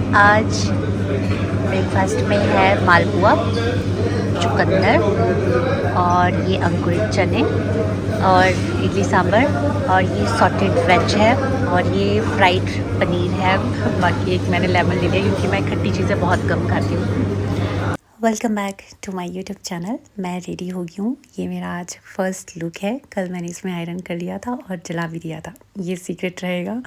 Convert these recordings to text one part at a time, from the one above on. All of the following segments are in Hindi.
आज ब्रेकफास्ट में है मालपुआ, चुकंदर और ये अंकुरित चने और इडली सांभर और ये सॉटेड वेज है और ये फ्राइड पनीर है। बाकी एक मैंने लेमन ले लिया क्योंकि मैं खट्टी चीज़ें बहुत कम खाती हूँ। Welcome back to my YouTube channel. मैं रेडी हो गई हूँ। ये मेरा आज फर्स्ट लुक है। कल मैंने इसमें आयरन कर लिया था और जला भी दिया था, ये सीक्रेट रहेगा।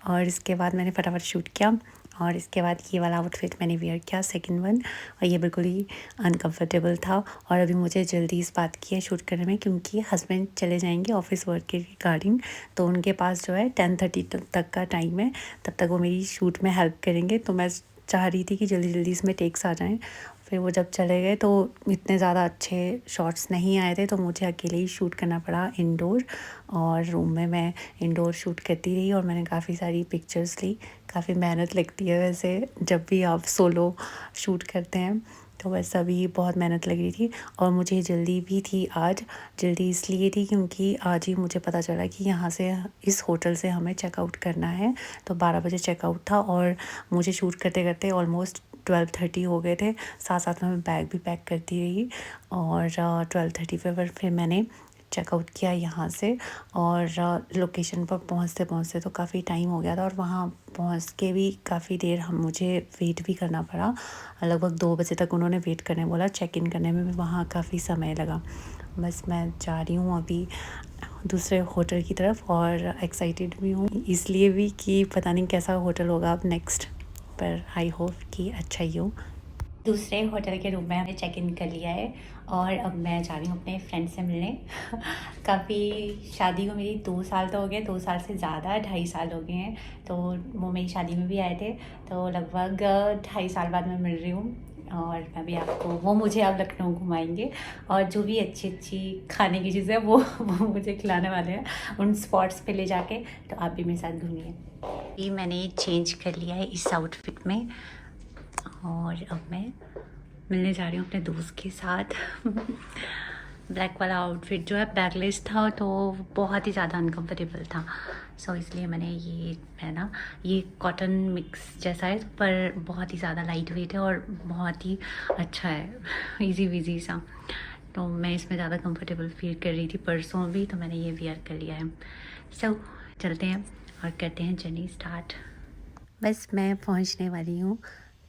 और इसके बाद मैंने फटाफट शूट किया और इसके बाद ये वाला आउटफिट मैंने वेयर किया, सेकंड वन, और ये बिल्कुल ही अनकंफर्टेबल था। और अभी मुझे जल्दी इस बात की है शूट करने में क्योंकि हस्बैंड चले जाएंगे ऑफिस वर्क के रिगार्डिंग, तो उनके पास जो है 10:30 तक का टाइम है। तब तक वो मेरी शूट में हेल्प करेंगे, तो मैं चाह रही थी कि जल्दी जल्दी इसमें टेक्स आ जाएँ। फिर वो जब चले गए तो इतने ज़्यादा अच्छे शॉट्स नहीं आए थे, तो मुझे अकेले ही शूट करना पड़ा इंडोर। और रूम में मैं इंडोर शूट करती रही और मैंने काफ़ी सारी पिक्चर्स ली। काफ़ी मेहनत लगती है वैसे जब भी आप सोलो शूट करते हैं, तो वैसा भी बहुत मेहनत लग रही थी। और मुझे जल्दी भी थी आज। जल्दी इसलिए थी क्योंकि आज ही मुझे पता चला कि यहाँ से, इस होटल से हमें चेकआउट करना है। तो 12 बजे चेकआउट था और मुझे शूट करते करते ऑलमोस्ट 12:30 हो गए थे। साथ साथ में मैं बैग भी पैक करती रही और 12:30 पे फिर मैंने चेकआउट किया यहाँ से। और लोकेशन पर पहुँचते पहुँचते तो काफ़ी टाइम हो गया था और वहाँ पहुँच के भी काफ़ी देर मुझे वेट भी करना पड़ा। लगभग 2 बजे तक उन्होंने वेट करने बोला। चेक इन करने में भी वहाँ काफ़ी समय लगा। बस मैं जा रही हूँ अभी दूसरे होटल की तरफ और एक्साइटेड भी हूँ इसलिए भी कि पता नहीं कैसा होटल होगा अब नेक्स्ट, पर आई होप कि अच्छा ही हो। दूसरे होटल के रूम में हमने चेक इन कर लिया है और अब मैं जा रही हूँ अपने फ्रेंड से मिलने। काफ़ी शादी को मेरी 2 साल तो हो गए, 2 साल से ज़्यादा 2.5 साल हो गए हैं। तो वो मेरी शादी में भी आए थे, तो लगभग 2.5 साल बाद मैं मिल रही हूँ। और मैं भी आपको, वो मुझे अब लखनऊ घुमाएंगे और जो भी अच्छी अच्छी खाने की चीज़ें वो मुझे खिलाने वाले हैं उन स्पॉट्स पे ले जाके। तो आप भी मेरे साथ घूमिए। ये मैंने चेंज कर लिया है इस आउटफिट में और अब मैं मिलने जा रही हूँ अपने दोस्त के साथ। ब्लैक वाला आउटफिट जो है बैकलेस था, तो बहुत ही ज़्यादा अनकंफर्टेबल था। सो इसलिए मैंने ये पहना। ये कॉटन मिक्स जैसा है पर बहुत ही ज़्यादा लाइट वेट है और बहुत ही अच्छा है, इजी विजी सा। तो मैं इसमें ज़्यादा कंफर्टेबल फील कर रही थी परसों भी, तो मैंने ये वेयर कर लिया है। सो चलते हैं और करते हैं जर्नी स्टार्ट। बस मैं पहुंचने वाली हूँ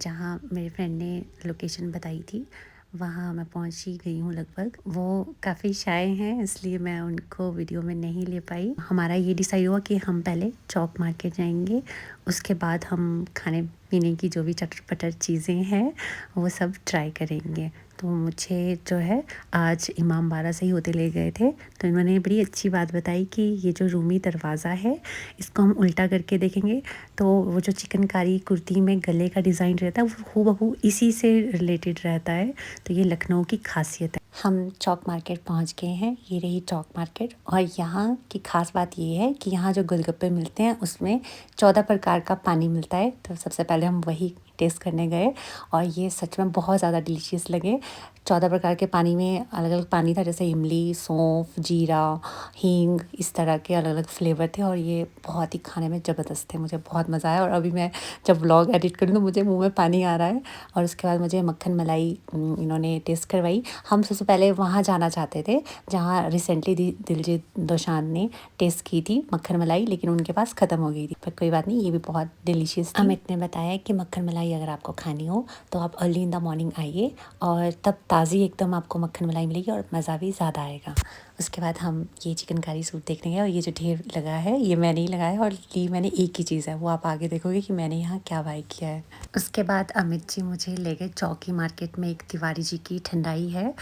जहाँ मेरे फ्रेंड ने लोकेशन बताई थी, वहाँ मैं पहुँच ही गई हूँ लगभग। वो काफ़ी शाय हैं इसलिए मैं उनको वीडियो में नहीं ले पाई। हमारा ये डिसाइड हुआ कि हम पहले चौक मार्केट जाएंगे, उसके बाद हम खाने पीने की जो भी चटर पटर चीज़ें हैं वो सब ट्राई करेंगे। तो मुझे जो है आज इमाम बाड़ा से ही होते ले गए थे, तो इन्होंने बड़ी अच्छी बात बताई कि ये जो रूमी दरवाज़ा है इसको हम उल्टा करके देखेंगे तो वो जो चिकनकारी कुर्ती में गले का डिज़ाइन रहता है वो हूबहू इसी से रिलेटेड रहता है। तो ये लखनऊ की खासियत है। हम चौक मार्केट पहुंच गए हैं, ये रही चौक मार्केट। और यहाँ की ख़ास बात ये है कि यहाँ जो गोलगप्पे मिलते हैं उसमें 14 प्रकार का पानी मिलता है। तो सबसे पहले हम वही टेस्ट करने गए और ये सच में बहुत ज़्यादा डिलीशियस लगे। 14 प्रकार के पानी में अलग अलग पानी था, जैसे इमली, सौंफ, जीरा, हींग, इस तरह के अलग अलग फ्लेवर थे और ये बहुत ही खाने में ज़बरदस्त थे। मुझे बहुत मज़ा आया और अभी मैं जब व्लॉग एडिट करूँ तो मुझे मुंह में पानी आ रहा है। और उसके बाद मुझे मक्खन मलाई इन्होंने टेस्ट करवाई। हम सबसे पहले वहाँ जाना चाहते थे जहाँ रिसेंटली दिलजीत दोसांझ ने टेस्ट की थी मक्खन मलाई, लेकिन उनके पास ख़त्म हो गई थी। पर कोई बात नहीं, ये भी बहुत डिलीशियस थी। अमित ने बताया कि मक्खन मलाई अगर आपको खानी हो तो आप अर्ली इन द मॉर्निंग आइए और तब ताज़ी एकदम आपको मक्खन मलाई मिलेगी और मज़ा भी ज़्यादा आएगा। उसके बाद हम ये चिकनकारी सूप देखने गए और ये जो ढेर लगा है ये मैंने ही लगाया और ली मैंने एक ही चीज़ है, वो आप आगे देखोगे कि मैंने यहाँ क्या बाय किया है। उसके बाद अमित जी मुझे ले गए चौकी मार्केट में, एक तिवारी जी की ठंडाई है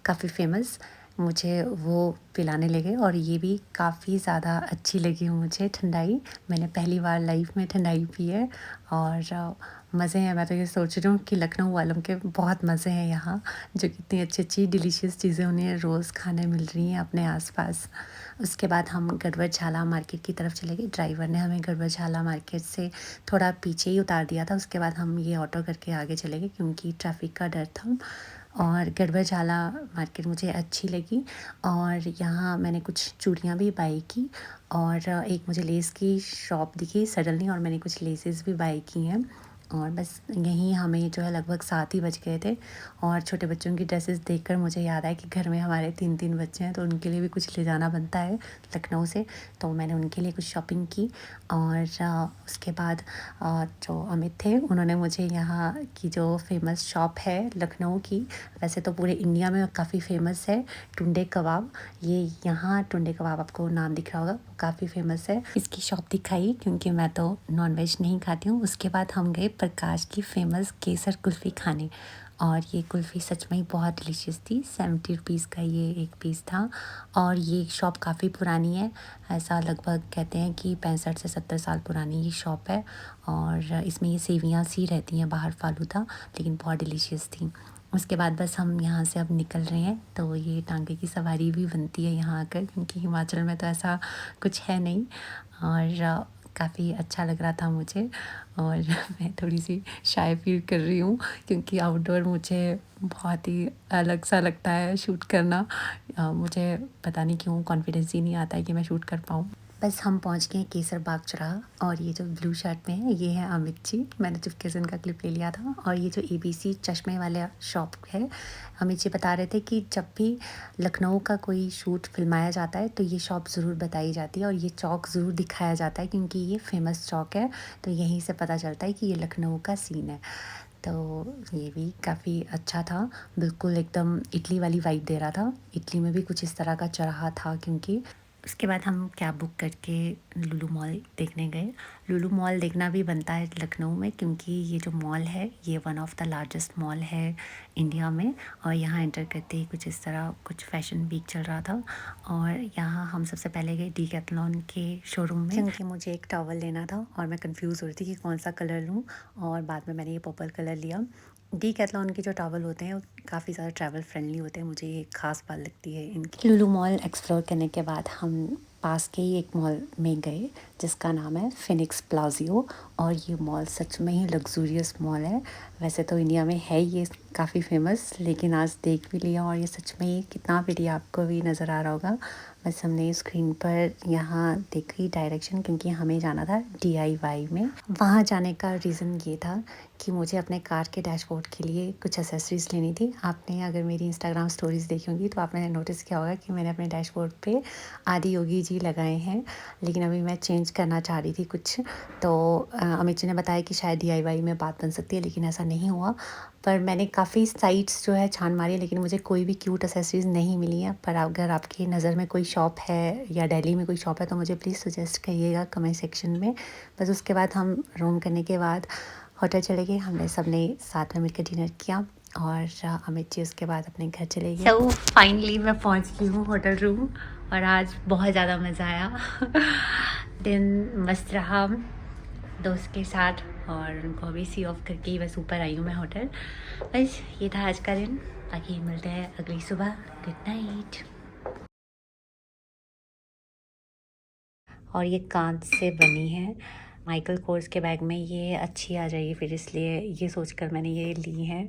काफ़ी फेमस, मुझे वो पिलाने लगे और ये भी काफ़ी ज़्यादा अच्छी लगी मुझे ठंडाई। मैंने पहली बार लाइफ में ठंडाई पी है और मज़े हैं। मैं तो ये सोच रही हूँ कि लखनऊ वालों के बहुत मज़े हैं यहाँ, जो कितनी अच्छी अच्छी डिलीशियस चीज़ें उन्हें रोज़ खाने मिल रही हैं अपने आसपास। उसके बाद हम गड़बड़ मार्केट की तरफ चले गए। ड्राइवर ने हमें गड़बड़ मार्केट से थोड़ा पीछे ही उतार दिया था। उसके बाद हम ये ऑटो करके आगे चले गए क्योंकि ट्रैफिक का डर था। और गड़बड़ मार्केट मुझे अच्छी लगी और यहाँ मैंने कुछ चूड़ियाँ भी बाई की और एक मुझे लेस की शॉप दिखी सडनली और मैंने कुछ लेसेस भी बाई की हैं। और बस यहीं हमें जो है लगभग 7 ही बज गए थे। और छोटे बच्चों की ड्रेसेस देखकर मुझे याद आया कि घर में हमारे 3 बच्चे हैं, तो उनके लिए भी कुछ ले जाना बनता है लखनऊ से। तो मैंने उनके लिए कुछ शॉपिंग की। और उसके बाद जो अमित थे उन्होंने मुझे यहाँ की जो फेमस शॉप है लखनऊ की, वैसे तो पूरे इंडिया में काफ़ी फ़ेमस है, टुंडे कबाब। ये यहाँ टुंडे कबाब आपको नाम दिख रहा होगा, काफ़ी फ़ेमस है। इसकी शॉप दिखाई क्योंकि मैं तो नॉनवेज नहीं खाती हूँ। उसके बाद हम गए प्रकाश की फ़ेमस केसर कुल्फ़ी खाने, और ये कुल्फ़ी सच में ही बहुत डिलीशियस थी। 70 रुपीज़ का ये एक पीस था। और ये शॉप काफ़ी पुरानी है, ऐसा लगभग कहते हैं कि 65 से 70 साल पुरानी ये शॉप है। और इसमें ये सेवियाँ सी रहती हैं बाहर फालूदा, लेकिन बहुत डिलीशियस थी। उसके बाद बस हम यहाँ से अब निकल रहे हैं। तो ये टांगे की सवारी भी बनती है यहाँ आकर, क्योंकि हिमाचल में तो ऐसा कुछ है नहीं। और काफ़ी अच्छा लग रहा था मुझे। और मैं थोड़ी सी शाय फील कर रही हूँ, क्योंकि आउटडोर मुझे बहुत ही अलग सा लगता है शूट करना। मुझे पता नहीं क्यों कॉन्फिडेंस ही नहीं आता है कि मैं शूट कर पाऊँ। बस हम पहुंच गए केसर बाग चौराहा। और ये जो ब्लू शर्ट में है ये है अमित जी, मैंने चुपके से उनका क्लिप ले लिया था। और ये जो ABC चश्मे वाले शॉप है, अमित जी बता रहे थे कि जब भी लखनऊ का कोई शूट फिल्माया जाता है तो ये शॉप ज़रूर बताई जाती है और ये चौक ज़रूर दिखाया जाता है, क्योंकि ये फेमस चौक है। तो यहीं से पता चलता है कि ये लखनऊ का सीन है। तो ये भी काफ़ी अच्छा था, बिल्कुल एकदम इटली वाली वाइब दे रहा था। इटली में भी कुछ इस तरह का चौराहा था। क्योंकि उसके बाद हम कैब बुक करके लुलु मॉल देखने गए। लुलु मॉल देखना भी बनता है लखनऊ में, क्योंकि ये जो मॉल है ये one of the largest mall है इंडिया में। और यहाँ एंटर करते ही कुछ इस तरह कुछ फैशन वीक चल रहा था। और यहाँ हम सबसे पहले गए डीकैथलॉन के शोरूम में, क्योंकि मुझे एक टॉवल लेना था और मैं कंफ्यूज हो रही थी कि कौन सा कलर लूँ। और बाद में मैंने ये पर्पल कलर लिया। डीकैथलॉन के जो टॉवल होते हैं काफ़ी ज़्यादा ट्रैवल फ्रेंडली होते हैं, मुझे ये ख़ास बात लगती है इनकी। लुलु मॉल एक्सप्लोर करने के बाद हम पास के ही एक मॉल में गए जिसका नाम है फिनिक्स प्लाजियो। और ये मॉल सच में ही लग्जूरियस मॉल है। वैसे तो इंडिया में है ये काफ़ी फेमस, लेकिन आज देख भी लिया और ये सच में ही कितना प्रिटी आपको भी नज़र आ रहा होगा। बस हमने स्क्रीन पर यहाँ देखी डायरेक्शन, क्योंकि हमें जाना था DIY में। वहाँ जाने का रीज़न ये था कि मुझे अपने कार के डैशबोर्ड के लिए कुछ एसेसरीज़ लेनी थी। आपने अगर मेरी इंस्टाग्राम स्टोरीज़ देखी होंगी तो आपने नोटिस किया होगा कि मैंने अपने डैशबोर्ड पे आदि योगी जी लगाए हैं, लेकिन अभी मैं चेंज करना चाह रही थी कुछ। तो अमित जी ने बताया कि शायद DIY में बात बन सकती है, लेकिन ऐसा नहीं हुआ। पर मैंने काफ़ी साइट्स जो है छान मारी, लेकिन मुझे कोई भी क्यूट एसेसरीज़ नहीं मिली हैं। पर अगर आपकी नज़र में कोई शॉप है या दिल्ली में कोई शॉप है तो मुझे प्लीज़ सजेस्ट करिएगा कमेंट सेक्शन में। बस उसके बाद हम रूम करने के बाद होटल चले गए। हमने सबने साथ में मिलकर डिनर किया और अमित जी उसके बाद अपने घर चले गए। So फाइनली मैं पहुंच गई हूँ होटल रूम, और आज बहुत ज़्यादा मज़ा आया। दिन मस्त रहा दोस्त के साथ, और उनको अभी सी ऑफ करके ही बस ऊपर आई हूँ मैं होटल। बस ये था आज का दिन, बाकी मिलते हैं अगली सुबह। Good night. और ये कांच से बनी है, माइकल कोर्स के बैग में ये अच्छी आ जाएगी, फिर इसलिए ये सोचकर मैंने ये ली है।